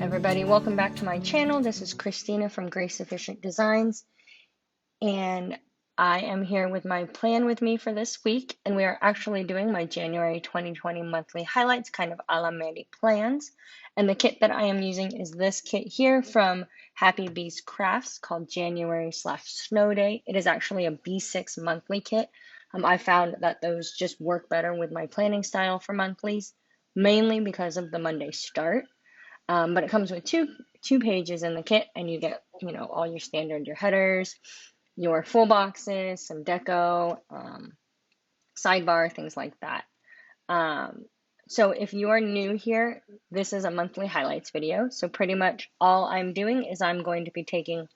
everybody, welcome back to my channel. This is Christina from Grace Efficient Designs, and I am here with my plan with me for this week, and we are actually doing my January 2020 monthly highlights, kind of a la Mandy plans. And the kit that I am using is this kit here from HappyBees Crafts called January/Snow Day. It is actually a B6 monthly kit. I found that those just work better with my planning style for monthlies, mainly because of the Monday start. But it comes with two pages in the kit, and you get, all your standard, your headers, your full boxes, some deco, sidebar, things like that. So if you are new here, this is a monthly highlights video. So pretty much all I'm doing is I'm going to be taking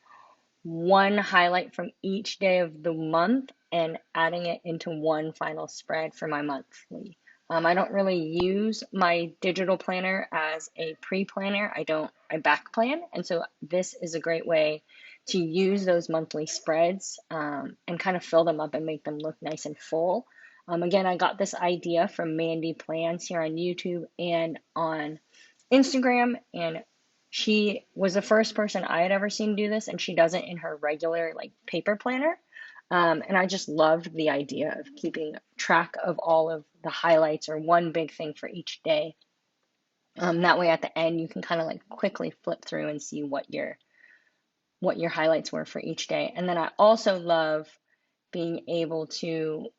one highlight from each day of the month and adding it into one final spread for my monthly. I don't really use my digital planner as a pre-planner. I back plan. And so this is a great way to use those monthly spreads and kind of fill them up and make them look nice and full. Again, I got this idea from Mandy Plans here on YouTube and on Instagram, and she was the first person I had ever seen do this, and she does it in her regular paper planner. And I just loved the idea of keeping track of all of the highlights or one big thing for each day. That way at the end you can kind of quickly flip through and see what your highlights were for each day. And then I also love being able to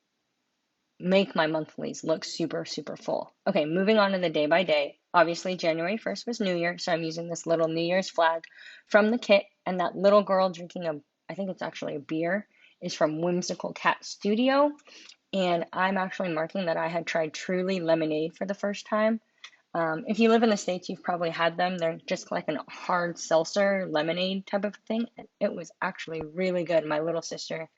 make my monthlies look super, super full. Okay, moving on to the day by day. Obviously, January 1st was New Year, so I'm using this little New Year's flag from the kit, and that little girl drinking I think it's actually a beer, is from Whimsical Cat Studio, and I'm actually marking that I had tried Truly Lemonade for the first time. If you live in the States, you've probably had them. They're just like a hard seltzer lemonade type of thing. It was actually really good. My little sister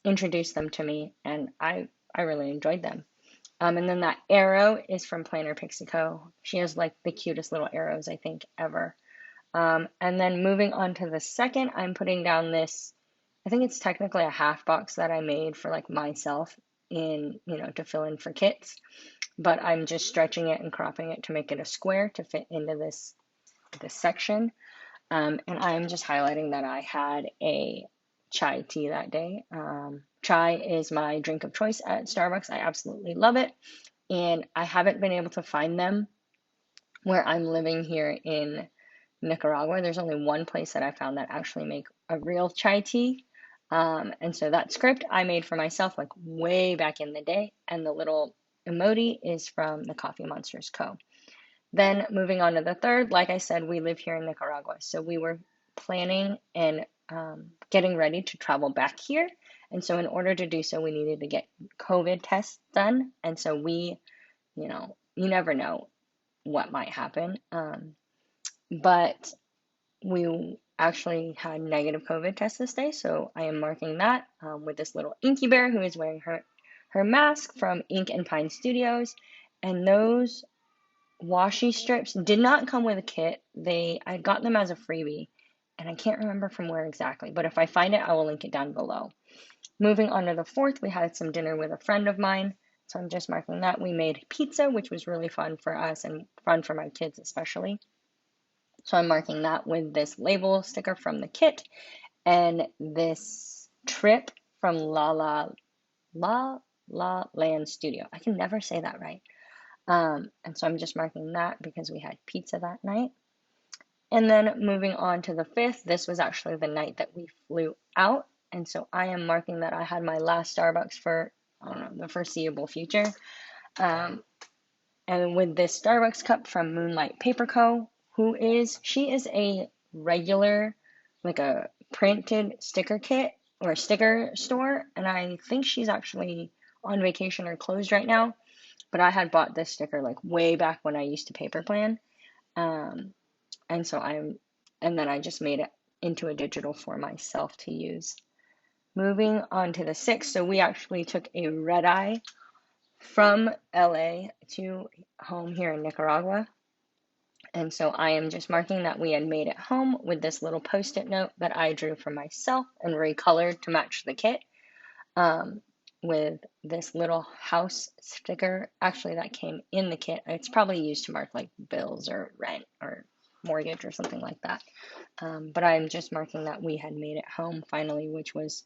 introduced them to me, and I really enjoyed them. And then that arrow is from Planner Pixie Co. She has the cutest little arrows, I think, ever. And then moving on to the second, I'm putting down this, I think it's technically a half box that I made for myself to fill in for kits, but I'm just stretching it and cropping it to make it a square to fit into this section. And I'm just highlighting that I had a chai tea that day. Chai is my drink of choice at Starbucks. I absolutely love it. And I haven't been able to find them where I'm living here in Nicaragua. There's only one place that I found that actually make a real chai tea. And so that script I made for myself way back in the day. And the little emoji is from the Coffee Monsters Co. Then moving on to the third, like I said, we live here in Nicaragua. So we were planning and getting ready to travel back here. And so in order to do so, we needed to get COVID tests done. And so you never know what might happen. But we actually had negative COVID tests this day. So I am marking that with this little Inky Bear who is wearing her mask from Ink and Pine Studios. And those washi strips did not come with a kit. I got them as a freebie, and I can't remember from where exactly, but if I find it, I will link it down below. Moving on to the fourth, we had some dinner with a friend of mine, so I'm just marking that. We made pizza, which was really fun for us and fun for my kids especially. So I'm marking that with this label sticker from the kit and this trip from La Land Studio. I can never say that right. And so I'm just marking that because we had pizza that night. And then moving on to the fifth, this was actually the night that we flew out. And so I am marking that I had my last Starbucks for, the foreseeable future. And with this Starbucks cup from Moonlight Paper Co., she is a regular, a printed sticker kit or sticker store. And I think she's actually on vacation or closed right now. But I had bought this sticker way back when I used to paper plan. And then I just made it into a digital for myself to use. Moving on to the sixth, so we actually took a red eye from LA to home here in Nicaragua. And so I am just marking that we had made it home with this little post-it note that I drew for myself and recolored to match the kit. With this little house sticker, actually that came in the kit. It's probably used to mark bills or rent or mortgage or something like that. But I'm just marking that we had made it home finally, which was,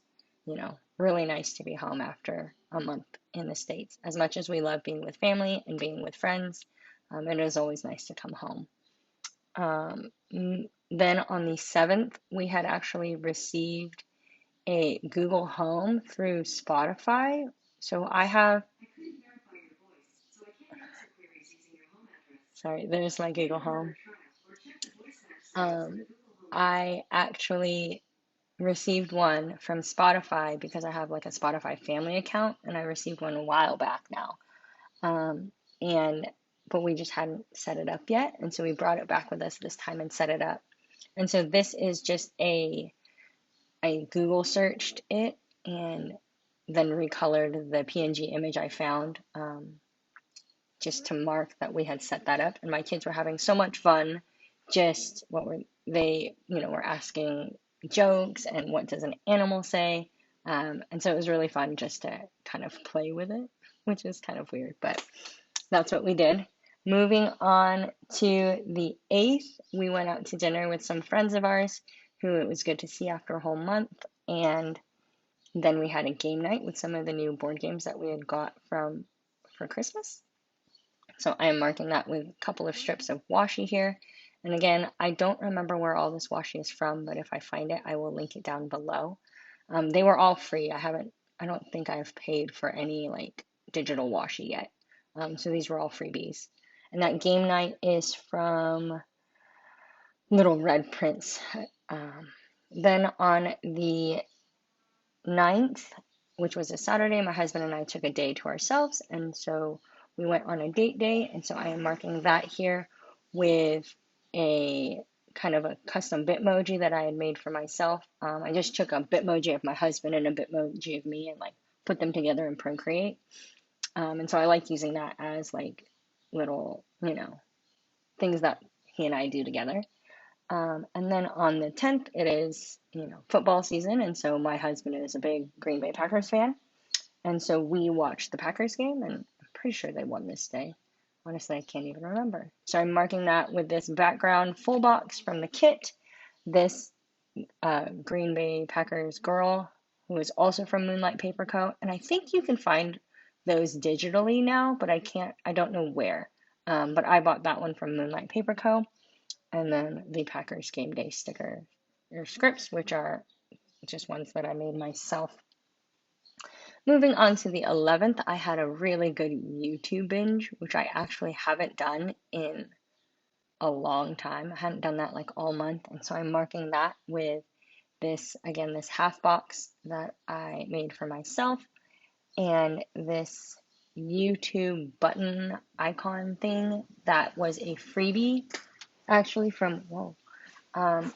really nice to be home after a month in the States. As much as we love being with family and being with friends, it is always nice to come home. Then on the 7th, we had actually received a Google Home through Spotify. So I have, sorry, there's my Google Home. I actually received one from Spotify because I have like a Spotify family account, and I received one a while back now. Um, and but we just hadn't set it up yet, and so we brought it back with us this time and set it up. And so this is just I Google searched it and then recolored the PNG image I found, just to mark that we had set that up. And my kids were having so much fun. Just what were they, were asking jokes and what does an animal say. And so it was really fun just to kind of play with it, which is kind of weird, but that's what we did. Moving on to the 8th, we went out to dinner with some friends of ours who it was good to see after a whole month. And then we had a game night with some of the new board games that we had got for Christmas. So I am marking that with a couple of strips of washi here. And again, I don't remember where all this washi is from, but if I find it, I will link it down below. They were all free. I don't think I've paid for any like digital washi yet. So these were all freebies. And that game night is from Little Red Prince. Then on the 9th, which was a Saturday, my husband and I took a day to ourselves, and so we went on a date day, and so I am marking that here with a kind of a custom Bitmoji that I had made for myself. I just took a Bitmoji of my husband and a Bitmoji of me and like put them together in Procreate. And so I like using that as like little, things that he and I do together. And then on the 10th, it is, football season. And so my husband is a big Green Bay Packers fan. And so we watched the Packers game, and I'm pretty sure they won this day. Honestly, I can't even remember. So I'm marking that with this background full box from the kit. This Green Bay Packers girl who is also from Moonlight Paper Co. And I think you can find those digitally now, but I don't know where. But I bought that one from Moonlight Paper Co. And then the Packers game day sticker or scripts, which are just ones that I made myself. Moving on to the 11th, I had a really good YouTube binge, which I actually haven't done in a long time. I hadn't done that like all month, and so I'm marking that with this, again, this half box that I made for myself, and this YouTube button icon thing that was a freebie, actually from,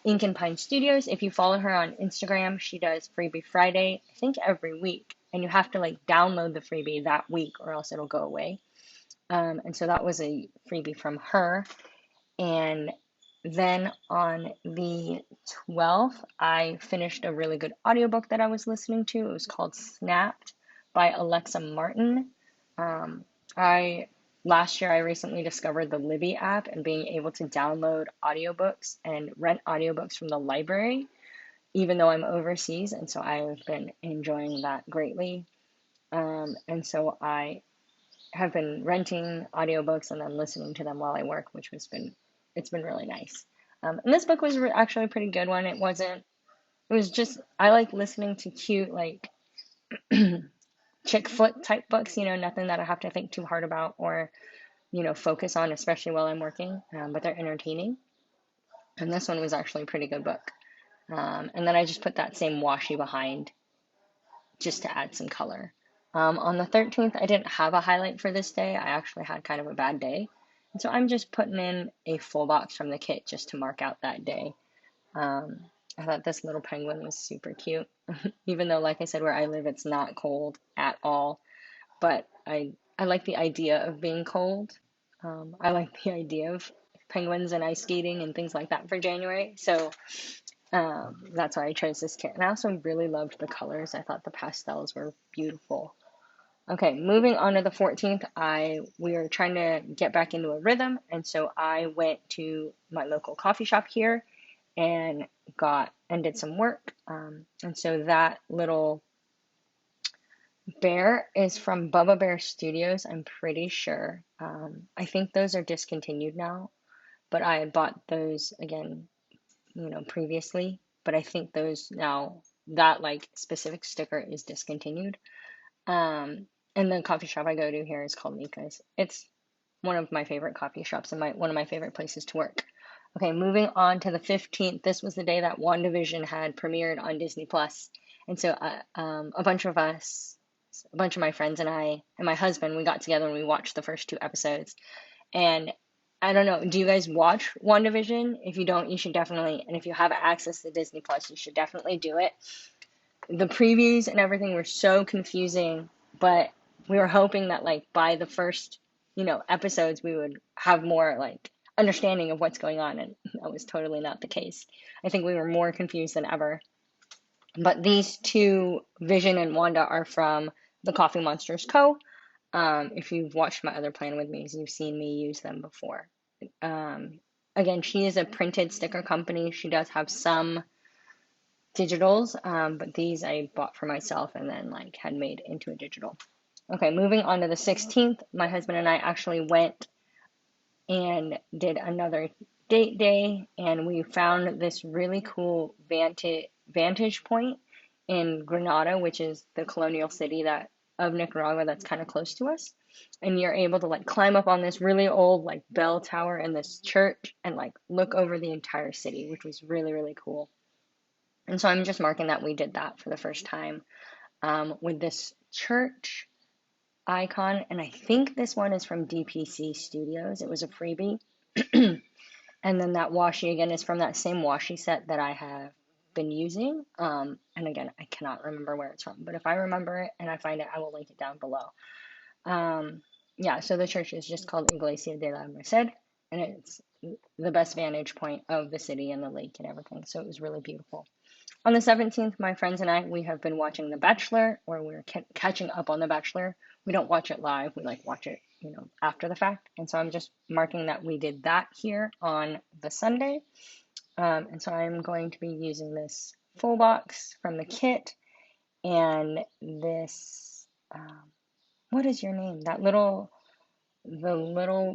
Ink and Pine Studios. If you follow her on Instagram, she does Freebie Friday, I think every week. And you have to like download the freebie that week or else it'll go away. And so that was a freebie from her. And then on the 12th, I finished a really good audiobook that I was listening to. It was called Snapped by Alexa Martin. Last year I recently discovered the Libby app and being able to download audiobooks and rent audiobooks from the library, even though I'm overseas, and so I've been enjoying that greatly. And so I have been renting audiobooks and then listening to them while I work, it's been really nice. And this book was actually a pretty good one. I like listening to cute, like, chick flick type books, nothing that I have to think too hard about or, focus on, especially while I'm working, but they're entertaining. And this one was actually a pretty good book. And then I just put that same washi behind just to add some color. On the 13th, I didn't have a highlight for this day. I actually had kind of a bad day. And so I'm just putting in a full box from the kit just to mark out that day. I thought this little penguin was super cute. Even though, like I said, where I live, it's not cold at all. But I like the idea of being cold. I like the idea of penguins and ice skating and things like that for January. So that's why I chose this kit. And I also really loved the colors. I thought the pastels were beautiful. Okay, moving on to the 14th, we were trying to get back into a rhythm, and so I went to my local coffee shop here and did some work. And so that little bear is from Bubba Bear Studios, I'm pretty sure. I think those are discontinued now, but I had bought those again, previously. But I think those now, that like specific sticker is discontinued. And the coffee shop I go to here is called Mika's. It's one of my favorite coffee shops and one of my favorite places to work. Okay, moving on to the 15th. This was the day that WandaVision had premiered on Disney Plus. And so a bunch of us, a bunch of my friends and I and my husband, we got together and we watched the first two episodes. And I don't know, do you guys watch WandaVision? If you don't, you should definitely, and if you have access to Disney Plus, you should definitely do it. The previews and everything were so confusing, but we were hoping that like by the first, episodes we would have more like understanding of what's going on, and that was totally not the case. I think we were more confused than ever. But these two, Vision and Wanda, are from the Coffee Monsters Co. If you've watched my other Plan With Me's, you've seen me use them before. Again, she is a printed sticker company. She does have some digitals, but these I bought for myself and then like had made into a digital. Okay, moving on to the 16th, my husband and I actually went and did another date day, and we found this really cool vantage point in Granada, which is the colonial city of Nicaragua that's kind of close to us. And you're able to like climb up on this really old like bell tower in this church and like look over the entire city, which was really, really cool. And so I'm just marking that we did that for the first time with this church icon. And I think this one is from DPC Studios. It was a freebie. And then that washi again is from that same washi set that I have been using. And again, I cannot remember where it's from, but if I remember it and I find it, I will link it down below. Yeah, so the church is just called Iglesia de la Merced, and it's the best vantage point of the city and the lake and everything. So it was really beautiful. On the 17th, my friends and I, we have been watching The Bachelor, or we're catching up on The Bachelor. We don't watch it live. We like watch it, after the fact. And so I'm just marking that we did that here on the Sunday. And so I'm going to be using this full box from the kit and this, what is your name? The little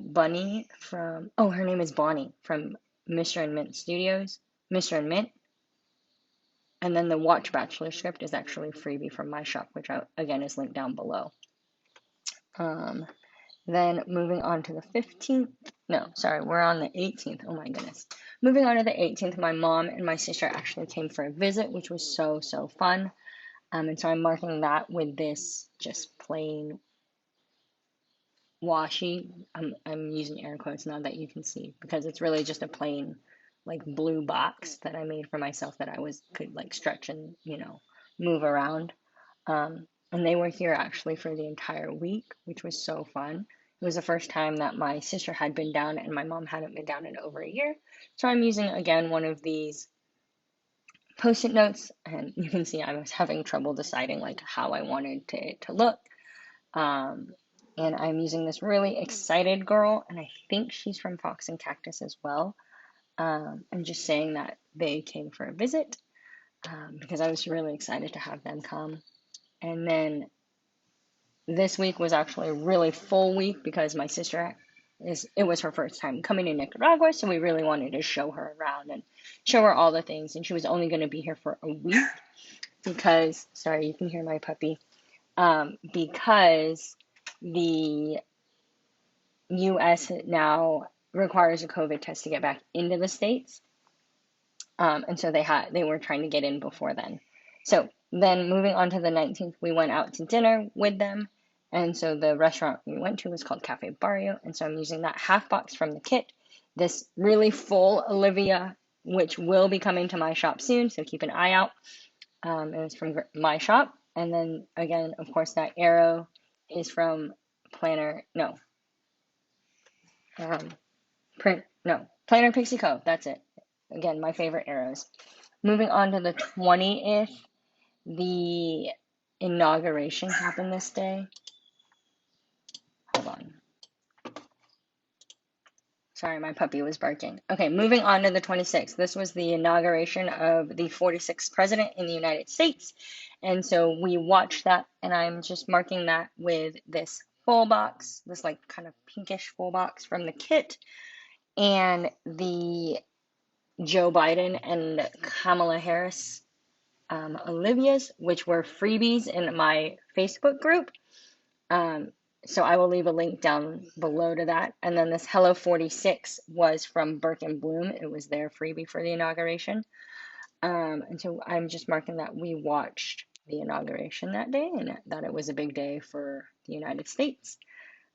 bunny from, oh, her name is Bonnie from Mr. and Mint Studios. Mr. and Mint. And then the Watch Bachelor script is actually a freebie from my shop, which again is linked down below. Then moving on to the 15th. No, sorry, we're on the 18th. Oh my goodness. Moving on to the 18th, my mom and my sister actually came for a visit, which was so, so fun. And so I'm marking that with this just plain washi. I'm using air quotes now that you can see, because it's really just a plain like blue box that I made for myself that I could like stretch and move around. And they were here actually for the entire week, which was so fun. It was the first time that my sister had been down and my mom hadn't been down in over a year. So I'm using again one of these post-it notes, and you can see I was having trouble deciding like how I wanted it to look. And I'm using this really excited girl, and I think she's from Fox and Cactus as well. And just saying that they came for a visit, because I was really excited to have them come. And then this week was actually a really full week because my sister it was her first time coming to Nicaragua, so we really wanted to show her around and show her all the things. And she was only going to be here for a week because, sorry, you can hear my puppy, because the U.S. now requires a COVID test to get back into the States. And so they were trying to get in before then. So then moving on to the 19th, we went out to dinner with them. And so the restaurant we went to was called Cafe Barrio. And so I'm using that half box from the kit, this really full Olivia, which will be coming to my shop soon. So keep an eye out. It was from my shop. And then again, of course, that arrow is from Planner Pixie Co. That's it. Again, my favorite arrows. Moving on to the 20th, the inauguration happened this day. Sorry, my puppy was barking. Okay, moving on to the 26th. This was the inauguration of the 46th president in the United States. And so we watched that, and I'm just marking that with this full box, this like kind of pinkish full box from the kit, and the Joe Biden and Kamala Harris Olivia's, which were freebies in my Facebook group. Um, so I will leave a link down below to that. And then this Hello 46 was from Burke and Bloom. It was their freebie for the inauguration. And so I'm just marking that we watched the inauguration that day and that it was a big day for the United States.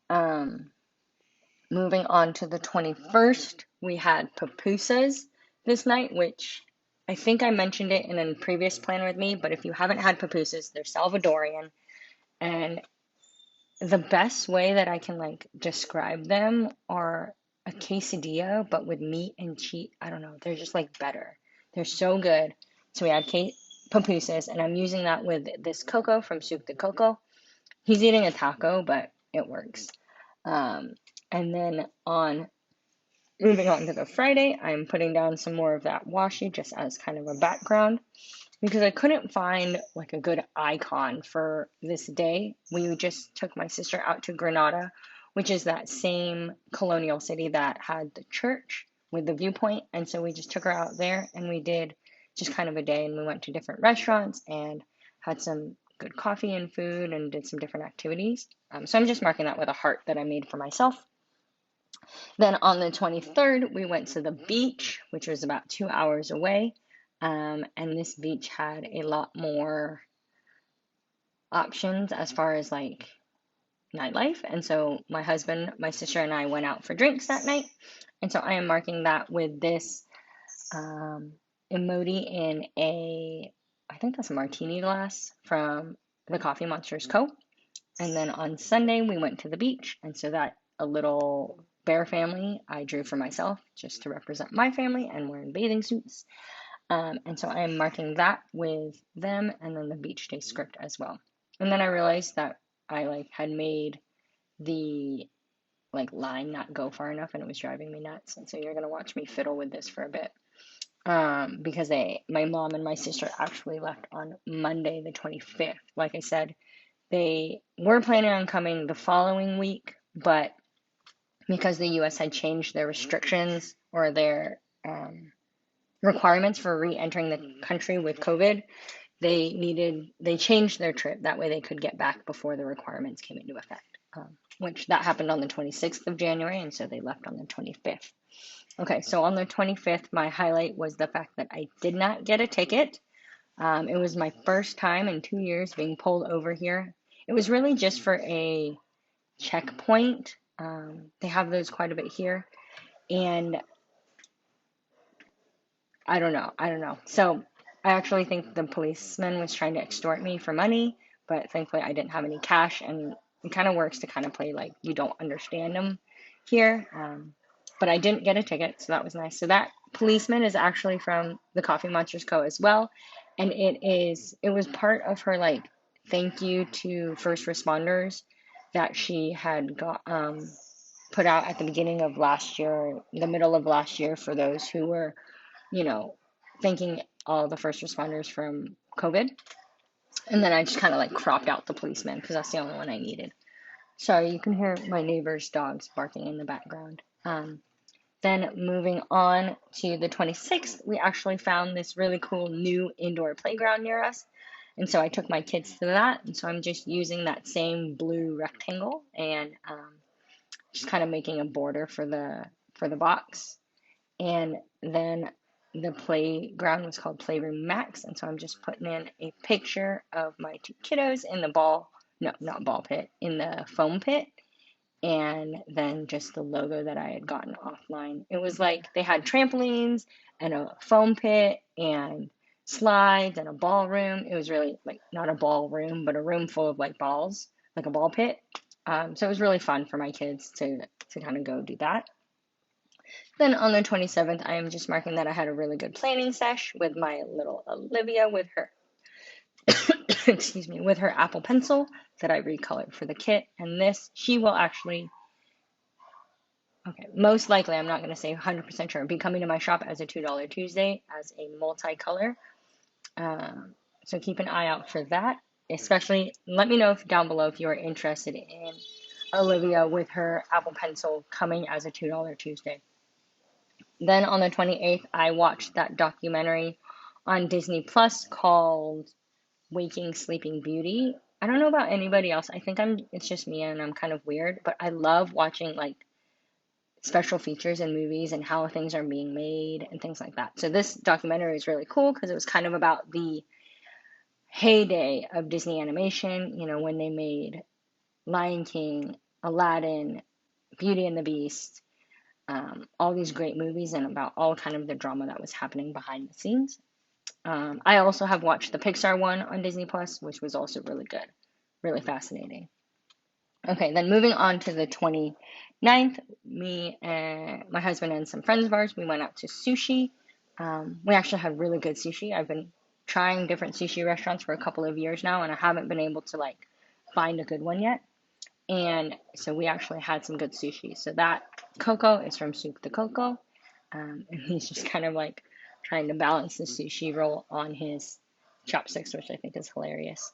Um, Moving on to the 21st, we had pupusas this night, which I think I mentioned it in a previous plan with me, but if you haven't had pupusas, they're Salvadorian. And the best way that I can like describe them are a quesadilla, but with meat and cheese. I don't know. They're just like better. They're so good. So we had pupusas, and I'm using that with this Coco from Soup de Coco. He's eating a taco, but it works. And then moving on to the Friday, I'm putting down some more of that washi just as kind of a background because I couldn't find like a good icon for this day. We just took my sister out to Granada, which is that same colonial city that had the church with the viewpoint. And so we just took her out there and we did just kind of a day, and we went to different restaurants and had some good coffee and food and did some different activities. So I'm just marking that with a heart that I made for myself. Then on the 23rd, we went to the beach, which was about 2 hours away. And this beach had a lot more options as far as like nightlife. And so my husband, my sister, and I went out for drinks that night. And so I am marking that with this emoji in I think that's a martini glass from the Coffee Monsters Co. And then on Sunday, we went to the beach. And so that a little bear family I drew for myself just to represent my family and wearing bathing suits. And so I am marking that with them and then the beach day script as well. And then I realized that I like had made the like line not go far enough and it was driving me nuts. And so you're gonna watch me fiddle with this for a bit. Because my mom and my sister actually left on Monday the 25th. Like I said, they were planning on coming the following week, but because the US had changed their restrictions or their requirements for re-entering the country with COVID, they changed their trip. That way they could get back before the requirements came into effect, which that happened on the 26th of January, and so they left on the 25th. Okay, so on the 25th, my highlight was the fact that I did not get a ticket. It was my first time in 2 years being pulled over here. It was really just for a checkpoint. They have those quite a bit here. And I don't know. So I actually think the policeman was trying to extort me for money, but thankfully I didn't have any cash. And it kind of works to kind of play like you don't understand them here. But I didn't get a ticket, so that was nice. So that policeman is actually from the Coffee Monsters Co. as well. And it was part of her like thank you to first responders that she had got put out at the beginning of last year, the middle of last year, for those who were, thanking all the first responders from COVID. And then I just kind of like cropped out the policeman because that's the only one I needed. Sorry, you can hear my neighbor's dogs barking in the background. Then moving on to the 26th, we actually found this really cool new indoor playground near us. And so I took my kids to that. And so I'm just using that same blue rectangle and just kind of making a border for the box. And then the playground was called Playroom Max. And so I'm just putting in a picture of my two kiddos in the not ball pit, in the foam pit. And then just the logo that I had gotten offline. It was like they had trampolines and a foam pit and slides and a ballroom. It was really like not a ballroom, but a room full of like balls, like a ball pit. So it was really fun for my kids to kind of go do that. Then on the 27th, I am just marking that I had a really good planning sesh with my little Olivia with her, excuse me, with her Apple Pencil that I recolored for the kit. And this, she will actually Okay, most likely, I'm not going to say 100% sure, be coming to my shop as a $2 Tuesday as a multicolor. Um, so keep an eye out for that. Especially, let me know if down below if you are interested in Olivia with her Apple Pencil coming as a $2 Tuesday. Then on the 28th, I watched that documentary on Disney Plus called Waking Sleeping Beauty. I don't know about anybody else. I think it's just me and I'm kind of weird, but I love watching like special features in movies and how things are being made and things like that. So this documentary is really cool because it was kind of about the heyday of Disney animation, when they made Lion King, Aladdin, Beauty and the Beast, all these great movies and about all kind of the drama that was happening behind the scenes. I also have watched the Pixar one on Disney Plus, which was also really good, really fascinating. Okay, then moving on to the 29th, me and my husband and some friends of ours, we went out to sushi. We actually had really good sushi. I've been trying different sushi restaurants for a couple of years now, and I haven't been able to like find a good one yet. And so we actually had some good sushi. So that Coco is from Soup the Coco. And he's just kind of like trying to balance the sushi roll on his chopsticks, which I think is hilarious.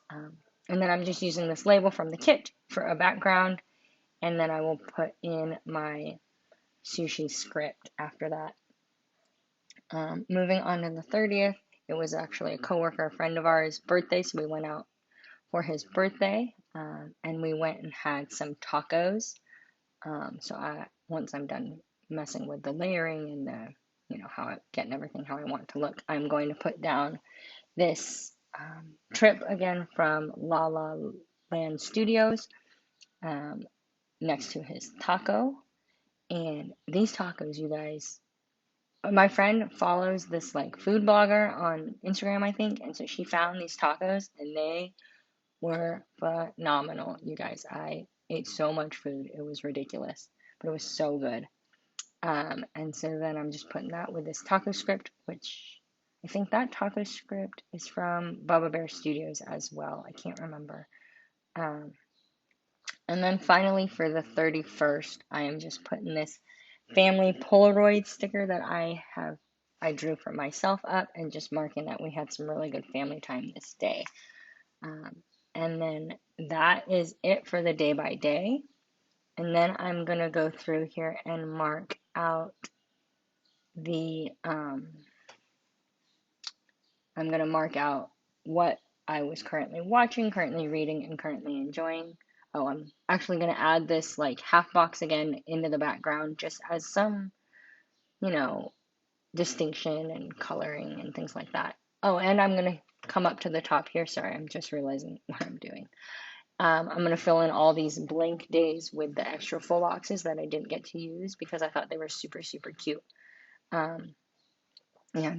And then I'm just using this label from the kit for a background. And then I will put in my sushi script after that. Moving on to the 30th, it was actually a coworker, a friend of ours' birthday. So we went out for his birthday and we went and had some tacos. Once I'm done messing with the layering and getting everything how I want it to look, I'm going to put down this trip again from La La Land Studios next to his taco. And these tacos, you guys, my friend follows this like food blogger on Instagram, I think, and so she found these tacos and they were phenomenal, you guys. I ate so much food, it was ridiculous, but it was so good. And so then I'm just putting that with this taco script, which I think that taco script is from Bubba Bear Studios as well. I can't remember. Um, and then finally for the 31st, I am just putting this family Polaroid sticker that I drew for myself up and just marking that we had some really good family time this day. Um, and then that is it for the day by day. And then I'm going to go through here and mark out I'm going to mark out what I was currently watching, currently reading, and currently enjoying. Oh, I'm actually going to add this like half box again into the background just as some, you know, distinction and coloring and things like that. Oh, and I'm going to come up to the top here. Sorry, I'm just realizing what I'm doing. I'm going to fill in all these blank days with the extra full boxes that I didn't get to use because I thought they were super, super cute. Um, yeah,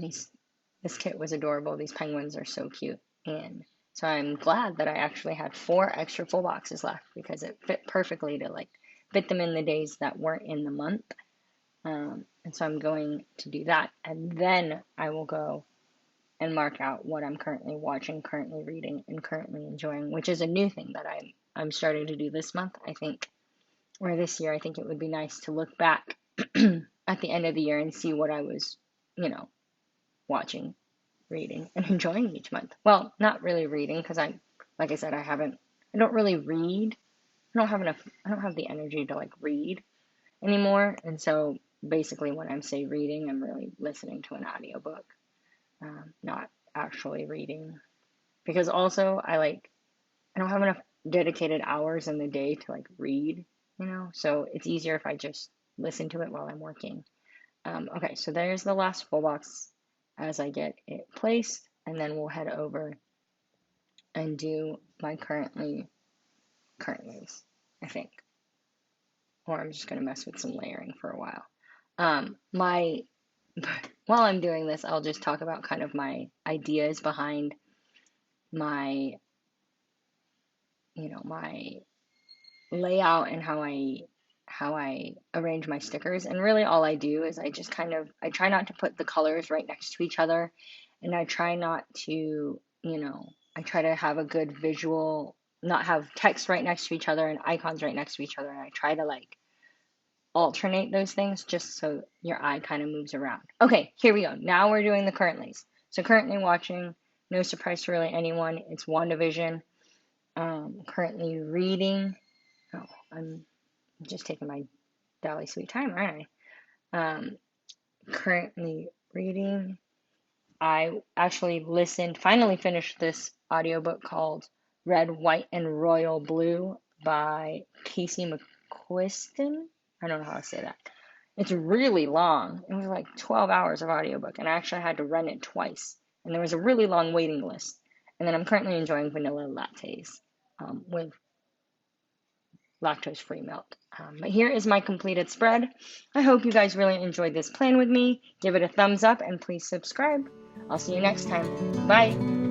this kit was adorable. These penguins are so cute. And so I'm glad that I actually had 4 extra full boxes left because it fit perfectly to like fit them in the days that weren't in the month. And so I'm going to do that. And then I will go and mark out what I'm currently watching, currently reading, and currently enjoying, which is a new thing that I'm starting to do this month, I think, or this year. I think it would be nice to look back at the end of the year and see what I was, watching, reading, and enjoying each month. Well, not really reading because like I said, I don't really read. I don't have the energy to like read anymore. And so basically when I'm say reading, I'm really listening to an audiobook, not actually reading. Because also I don't have enough dedicated hours in the day to like read, so it's easier if I just listen to it while I'm working. Okay, so there's the last full box as I get it placed, and then we'll head over and do my currentlies, I think. Or I'm just going to mess with some layering for a while. My While I'm doing this, I'll just talk about kind of my ideas behind my, my layout and how I arrange my stickers. And really all I do is I try not to put the colors right next to each other, and I try not to, I try to have a good visual, not have text right next to each other and icons right next to each other, and I try to like alternate those things just so your eye kind of moves around. Okay, here we go. Now we're doing the currentlies. So currently watching, no surprise to really anyone, it's WandaVision. Currently reading. Oh, I'm just taking my Dolly sweet time, aren't I? Currently reading. I actually finally finished this audiobook called Red, White, and Royal Blue by Casey McQuiston. I don't know how to say that. It's really long. It was like 12 hours of audiobook, and I actually had to rent it twice. And there was a really long waiting list. And then I'm currently enjoying vanilla lattes with lactose-free milk. But here is my completed spread. I hope you guys really enjoyed this plan with me. Give it a thumbs up and please subscribe. I'll see you next time. Bye.